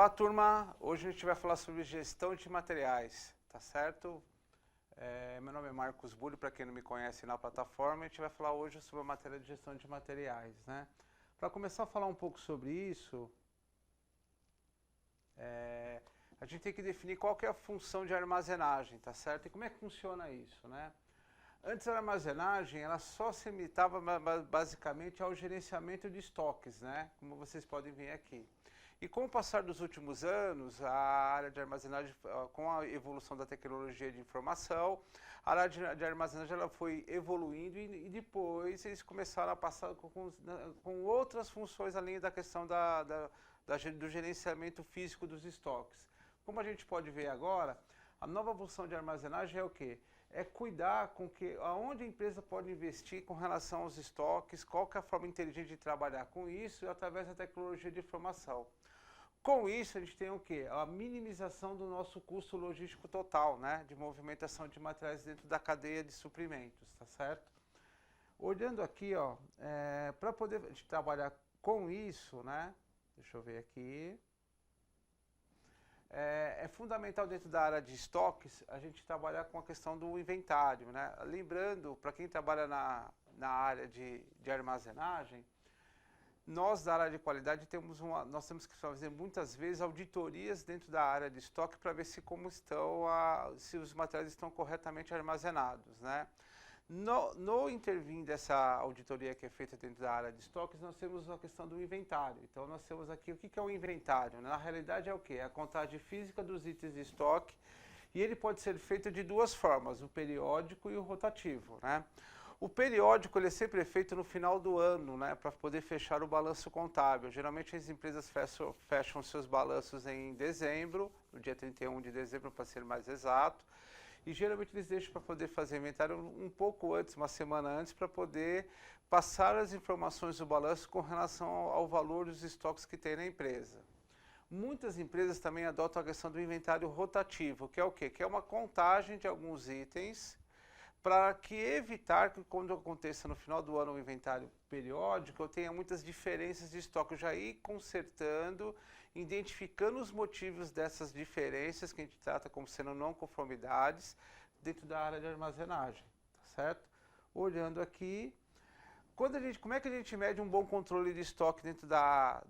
Olá, turma! Hoje a gente vai falar sobre gestão de materiais, tá certo? Meu nome é Marcos Bulli, para quem não me conhece na plataforma, a gente vai falar hoje sobre a matéria de gestão de materiais, né? Para começar a falar um pouco sobre isso, a gente tem que definir qual que é a função de armazenagem, tá certo? E como é que funciona isso, né? Antes a armazenagem, ela só se limitava basicamente ao gerenciamento de estoques, né? Como vocês podem ver aqui. E com o passar dos últimos anos, a área de armazenagem, com a evolução da tecnologia de informação, a área de armazenagem ela foi evoluindo e depois eles começaram a passar com outras funções além da questão do gerenciamento físico dos estoques. Como a gente pode ver agora, a nova função de armazenagem é o quê? É cuidar com que aonde a empresa pode investir com relação aos estoques, qual que é a forma inteligente de trabalhar com isso através da tecnologia de informação. Com isso, a gente tem o quê? A minimização do nosso custo logístico total, né? De movimentação de materiais dentro da cadeia de suprimentos, tá certo? Olhando aqui, ó, para poder trabalhar com isso, né? Deixa eu ver aqui. É fundamental dentro da área de estoques a gente trabalhar com a questão do inventário, né? Lembrando, para quem trabalha na área de armazenagem, nós da área de qualidade nós temos que fazer muitas vezes auditorias dentro da área de estoque para ver se se os materiais estão corretamente armazenados, né? No intervir dessa auditoria que é feita dentro da área de estoques, nós temos a questão do inventário. Então nós temos aqui, o que é o inventário? Na realidade é o quê? É a contagem física dos itens de estoque e ele pode ser feito de duas formas, o periódico e o rotativo, né? O periódico ele é sempre feito no final do ano, né, para poder fechar o balanço contábil. Geralmente as empresas fecham seus balanços em dezembro, no dia 31 de dezembro para ser mais exato. E geralmente eles deixam para poder fazer inventário um pouco antes, uma semana antes, para poder passar as informações do balanço com relação ao valor dos estoques que tem na empresa. Muitas empresas também adotam a questão do inventário rotativo, que é o quê? Que é uma contagem de alguns itens para que evitar que quando aconteça no final do ano o inventário periódico, eu tenha muitas diferenças de estoque, eu já ir consertando, identificando os motivos dessas diferenças, que a gente trata como sendo não conformidades, dentro da área de armazenagem, tá certo? Olhando aqui, como é que a gente mede um bom controle de estoque dentro da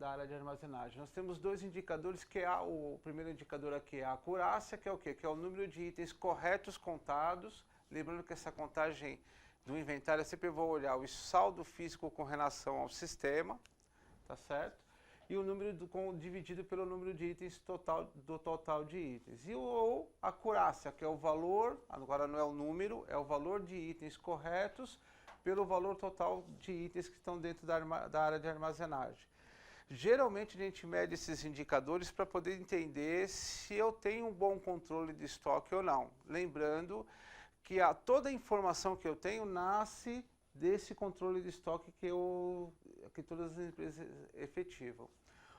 área de armazenagem? Nós temos dois indicadores, que é o primeiro indicador aqui é a acurácia, que é o quê? Que é o número de itens corretos contados. Lembrando que essa contagem do inventário, eu sempre vou olhar o saldo físico com relação ao sistema, tá certo? E o número dividido pelo número de itens do total de itens. Ou a acurácia, que é o valor, agora não é o número, é o valor de itens corretos pelo valor total de itens que estão dentro da área de armazenagem. Geralmente a gente mede esses indicadores para poder entender se eu tenho um bom controle de estoque ou não. Lembrando que toda a informação que eu tenho nasce desse controle de estoque que todas as empresas efetivam.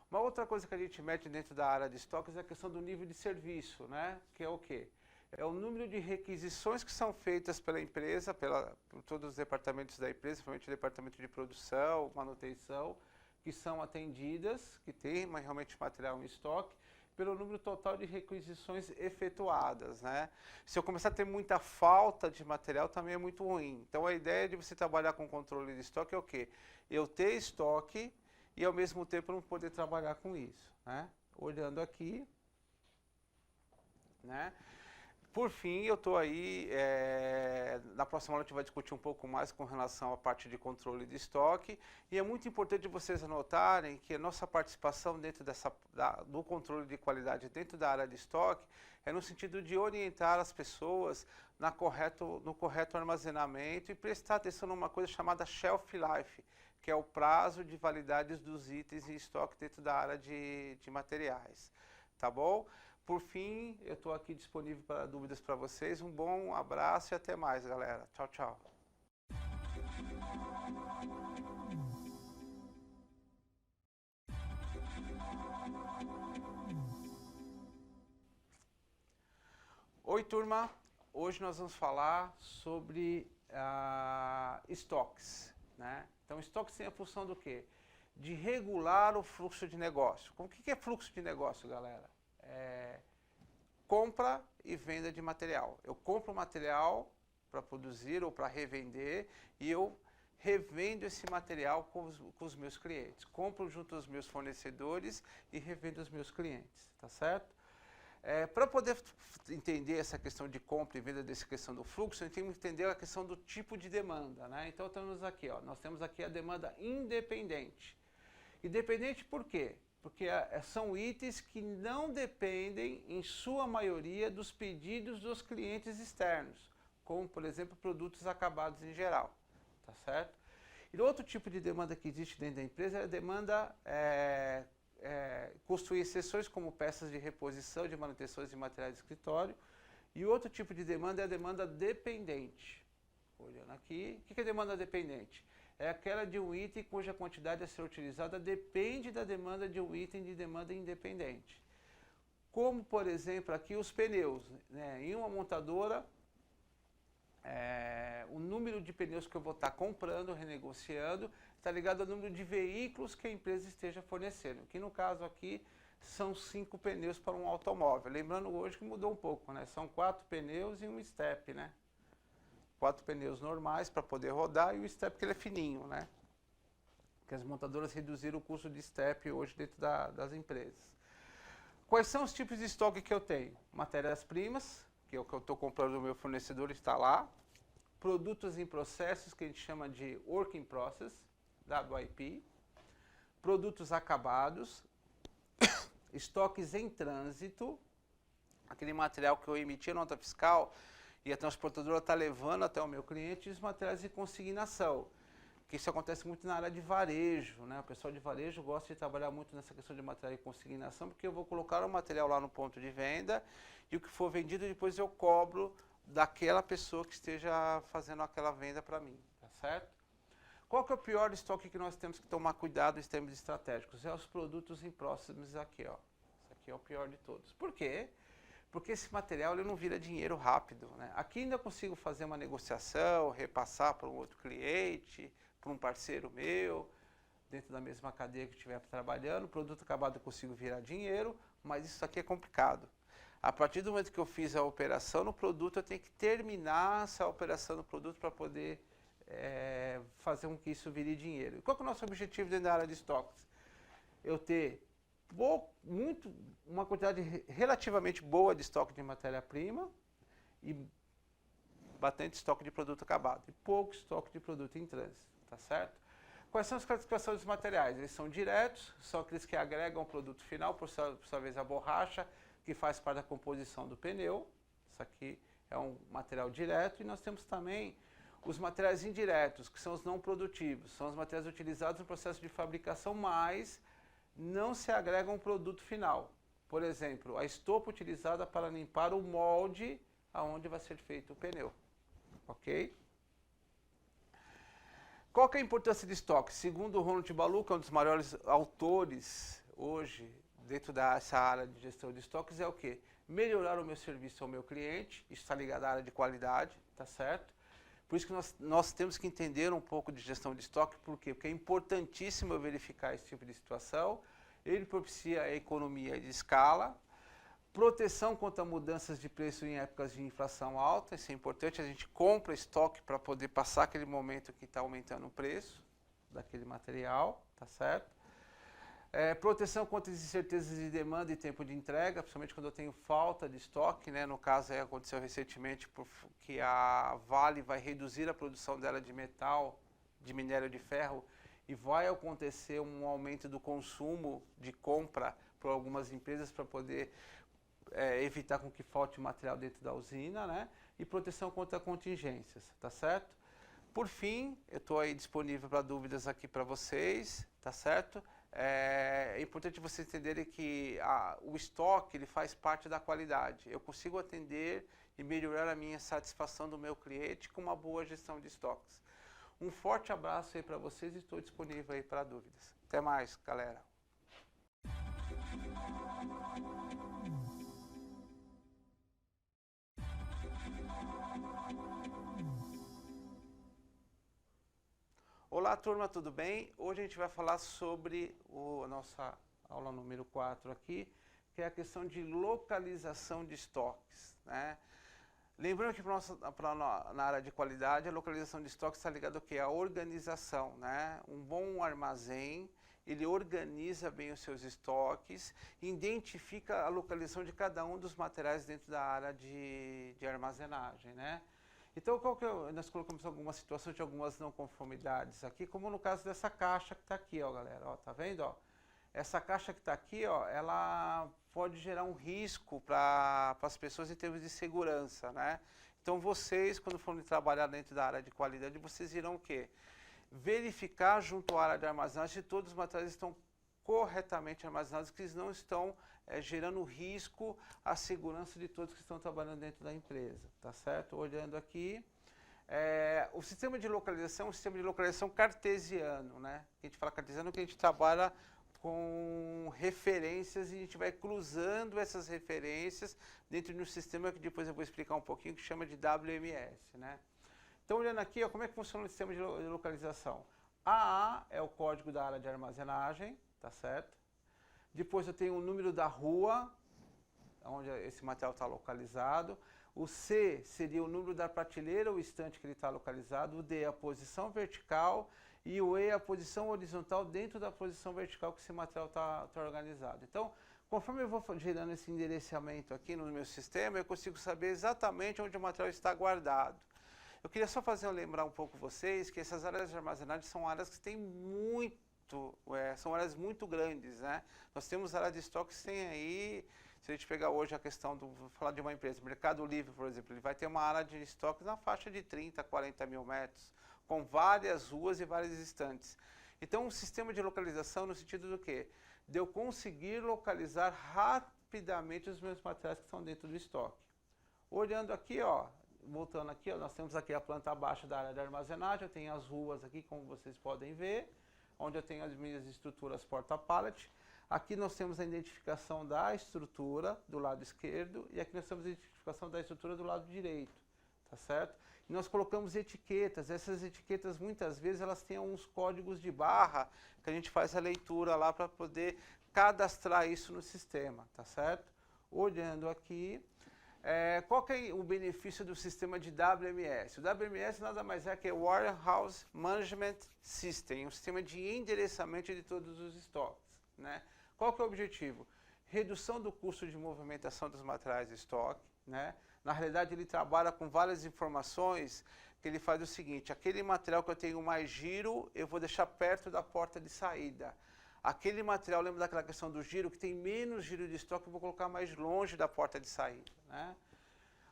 Uma outra coisa que a gente mede dentro da área de estoques é a questão do nível de serviço, né? Que é o quê? É o número de requisições que são feitas pela empresa, por todos os departamentos da empresa, principalmente o departamento de produção, manutenção, que são atendidas, que tem realmente material em estoque, pelo número total de requisições efetuadas, né? Se eu começar a ter muita falta de material, também é muito ruim. Então a ideia de você trabalhar com controle de estoque é o quê? Eu ter estoque e ao mesmo tempo não poder trabalhar com isso, né? Olhando aqui, né? Por fim, eu estou aí, na próxima aula a gente vai discutir um pouco mais com relação à parte de controle de estoque, e é muito importante vocês anotarem que a nossa participação dentro do controle de qualidade dentro da área de estoque é no sentido de orientar as pessoas no correto armazenamento e prestar atenção numa coisa chamada shelf life, que é o prazo de validade dos itens em estoque dentro da área de materiais, tá bom? Por fim, eu estou aqui disponível para dúvidas para vocês. Um bom abraço e até mais, galera. Tchau, tchau. Oi, turma. Hoje nós vamos falar sobre estoques, né? Então, estoques tem a função do quê? de regular o fluxo de negócio. O que é fluxo de negócio, galera? Compra e venda de material. Eu compro material para produzir ou para revender e eu revendo esse material com os meus clientes. Compro junto aos meus fornecedores e revendo aos meus clientes, tá certo? Para poder entender essa questão de compra e venda dessa questão do fluxo, a gente tem que entender a questão do tipo de demanda, né? Então temos aqui, ó, nós temos aqui a demanda independente. Independente por quê? Porque são itens que não dependem, em sua maioria, dos pedidos dos clientes externos, como, por exemplo, produtos acabados em geral, tá certo? E outro tipo de demanda que existe dentro da empresa é a demanda construir seções como peças de reposição, de manutenções de materiais de escritório. E outro tipo de demanda é a demanda dependente. Olhando aqui, o que é demanda dependente? É aquela de um item cuja quantidade a ser utilizada depende da demanda de um item de demanda independente. Como, por exemplo, aqui os pneus, né? Em uma montadora, o número de pneus que eu vou estar comprando, renegociando, está ligado ao número de veículos que a empresa esteja fornecendo. Que no caso aqui são 5 pneus para um automóvel. Lembrando hoje que mudou um pouco, né? São 4 pneus e um step, né? 4 pneus normais para poder rodar e o step que ele é fininho, né? Que as montadoras reduziram o custo de step hoje dentro das empresas. Quais são os tipos de estoque que eu tenho? Matérias-primas, que é o que eu estou comprando do meu fornecedor, está lá. Produtos em processos, que a gente chama de Work in Process, WIP. Produtos acabados. Estoques em trânsito, aquele material que eu emiti a nota fiscal e a transportadora está levando até o meu cliente, e os materiais de consignação, que isso acontece muito na área de varejo, né? O pessoal de varejo gosta de trabalhar muito nessa questão de material de consignação, porque eu vou colocar o material lá no ponto de venda e o que for vendido depois eu cobro daquela pessoa que esteja fazendo aquela venda para mim, tá certo? Qual que é o pior estoque que nós temos que tomar cuidado em termos estratégicos? É os produtos em próximos aqui, ó. Esse aqui é o pior de todos. Por quê? Porque esse material ele não vira dinheiro rápido, né? Aqui ainda consigo fazer uma negociação, repassar para um outro cliente, para um parceiro meu, dentro da mesma cadeia que estiver trabalhando. O produto acabado eu consigo virar dinheiro, mas isso aqui é complicado. A partir do momento que eu fiz a operação no produto, eu tenho que terminar essa operação no produto para poder fazer com que isso vire dinheiro. E qual que é o nosso objetivo dentro da área de estoques? Eu ter uma quantidade relativamente boa de estoque de matéria-prima e bastante estoque de produto acabado e pouco estoque de produto em trânsito, tá certo? Quais são as classificações dos materiais? Eles são diretos, são aqueles que agregam o produto final, por sua vez a borracha, que faz parte da composição do pneu. Isso aqui é um material direto. E nós temos também os materiais indiretos, que são os não produtivos. São os materiais utilizados no processo de fabricação, mas não se agrega um produto final. Por exemplo, a estopa utilizada para limpar o molde aonde vai ser feito o pneu. Ok? Qual que é a importância de estoque? Segundo o Ronald Balou, que é um dos maiores autores hoje dentro dessa área de gestão de estoques, é o quê? Melhorar o meu serviço ao meu cliente, isso está ligado à área de qualidade, tá certo? Por isso que nós temos que entender um pouco de gestão de estoque, por quê? Porque é importantíssimo eu verificar esse tipo de situação, ele propicia a economia de escala, proteção contra mudanças de preço em épocas de inflação alta, isso é importante, a gente compra estoque para poder passar aquele momento que está aumentando o preço daquele material, tá certo? Proteção contra as incertezas de demanda e tempo de entrega, principalmente quando eu tenho falta de estoque, né? No caso, aconteceu recentemente que a Vale vai reduzir a produção dela de metal, de minério de ferro, e vai acontecer um aumento do consumo de compra por algumas empresas para poder evitar com que falte material dentro da usina, né? E proteção contra contingências, tá certo? Por fim, eu estou aí disponível para dúvidas aqui para vocês, tá certo? É importante vocês entenderem que o estoque ele faz parte da qualidade. Eu consigo atender e melhorar a minha satisfação do meu cliente com uma boa gestão de estoques. Um forte abraço aí para vocês e estou disponível aí para dúvidas. Até mais, galera. Olá. Olá, turma, tudo bem? Hoje a gente vai falar sobre a nossa aula número 4 aqui, que é a questão de localização de estoques, né? Lembrando que na área de qualidade, a localização de estoques está ligada ao quê? A organização, né? Um bom armazém, ele organiza bem os seus estoques, identifica a localização de cada um dos materiais dentro da área de armazenagem, né? Então, nós colocamos algumas situações de algumas não conformidades aqui, como no caso dessa caixa que está aqui, ó, galera, ó, tá vendo, ó? Essa caixa que está aqui, ó, ela pode gerar um risco para as pessoas em termos de segurança, né? Então, vocês, quando forem trabalhar dentro da área de qualidade, vocês irão o quê? Verificar junto à área de armazenagem se todos os materiais estão corretamente armazenados, que eles não estão gerando risco à segurança de todos que estão trabalhando dentro da empresa, tá certo? Olhando aqui, o sistema de localização é um sistema de localização cartesiano, né? A gente fala cartesiano que a gente trabalha com referências e a gente vai cruzando essas referências dentro de um sistema que depois eu vou explicar um pouquinho, que chama de WMS, né? Então, olhando aqui, ó, como é que funciona o sistema de localização? AA é o código da área de armazenagem, tá certo? Depois eu tenho o número da rua, onde esse material está localizado. O C seria o número da prateleira ou estante que ele está localizado. O D é a posição vertical. E o E é a posição horizontal dentro da posição vertical que esse material está organizado. Então, conforme eu vou gerando esse endereçamento aqui no meu sistema, eu consigo saber exatamente onde o material está guardado. Eu queria só lembrar um pouco vocês que essas áreas de armazenagem são áreas que têm são áreas muito grandes, né? Nós temos áreas de estoques que tem aí, se a gente pegar hoje a questão vou falar de uma empresa, Mercado Livre, por exemplo, ele vai ter uma área de estoques na faixa de 30, 40 mil metros, com várias ruas e vários estantes. Então, um sistema de localização no sentido do quê? De eu conseguir localizar rapidamente os meus materiais que estão dentro do estoque. Olhando aqui, ó, voltando aqui, ó, nós temos aqui a planta abaixo da área de armazenagem, eu tenho as ruas aqui, como vocês podem ver, onde eu tenho as minhas estruturas porta-pallet. Aqui nós temos a identificação da estrutura do lado esquerdo e aqui nós temos a identificação da estrutura do lado direito, tá certo? E nós colocamos etiquetas, essas etiquetas muitas vezes elas têm uns códigos de barra que a gente faz a leitura lá para poder cadastrar isso no sistema, tá certo? Olhando aqui, qual que é o benefício do sistema de WMS? O WMS nada mais é que o Warehouse Management System, um sistema de endereçamento de todos os estoques, né? Qual que é o objetivo? Redução do custo de movimentação dos materiais de estoque, né? Na realidade, ele trabalha com várias informações, que ele faz o seguinte: aquele material que eu tenho mais giro, eu vou deixar perto da porta de saída. Aquele material, lembra daquela questão do giro, que tem menos giro de estoque, eu vou colocar mais longe da porta de saída, né?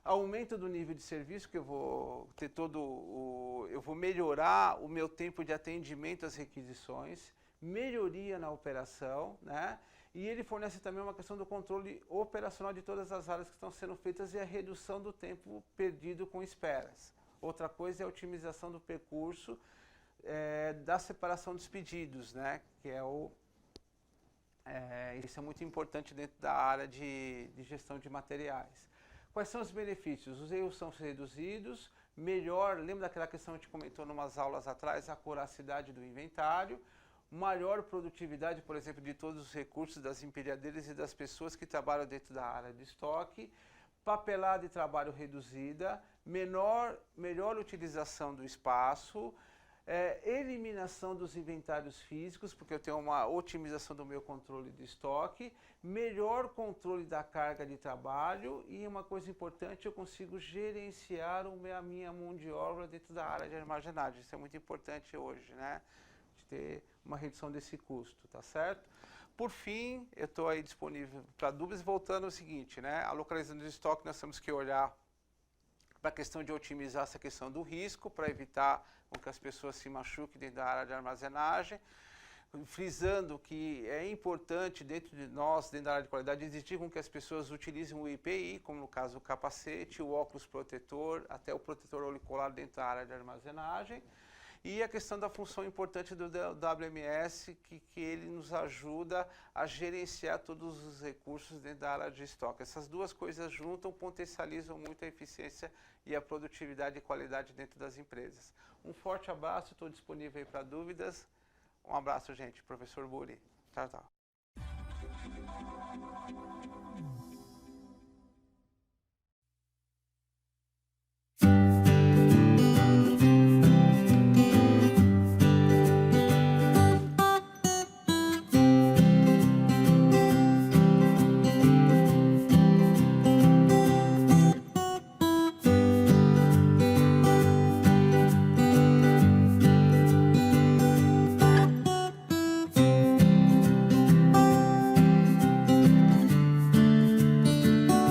Aumento do nível de serviço, que eu vou ter eu vou melhorar o meu tempo de atendimento às requisições, melhoria na operação, né? E ele fornece também uma questão do controle operacional de todas as áreas que estão sendo feitas e a redução do tempo perdido com esperas. Outra coisa é a otimização do percurso da separação dos pedidos, né? Que isso é muito importante dentro da área de gestão de materiais. Quais são os benefícios? Os erros são reduzidos, lembra daquela questão que a gente comentou em umas aulas atrás, a coracidade do inventário, maior produtividade, por exemplo, de todos os recursos das empilhadeiras e das pessoas que trabalham dentro da área de estoque, papelada e trabalho reduzida, melhor utilização do espaço, eliminação dos inventários físicos, porque eu tenho uma otimização do meu controle de estoque, melhor controle da carga de trabalho e uma coisa importante, eu consigo gerenciar a minha mão de obra dentro da área de armazenagem. Isso é muito importante hoje, né? De ter uma redução desse custo, tá certo? Por fim, eu estou aí disponível para dúvidas, voltando ao seguinte, né? A localização do estoque, nós temos que olhar para a questão de otimizar essa questão do risco, para evitar que as pessoas se machuquem dentro da área de armazenagem, frisando que é importante dentro de nós, dentro da área de qualidade, exigir com que as pessoas utilizem o EPI, como no caso o capacete, o óculos protetor, até o protetor auricular dentro da área de armazenagem. E a questão da função importante do WMS, que ele nos ajuda a gerenciar todos os recursos dentro da área de estoque. Essas duas coisas juntam, potencializam muito a eficiência e a produtividade e qualidade dentro das empresas. Um forte abraço, estou disponível aí para dúvidas. Um abraço, gente. Professor Buri. Tchau, tchau.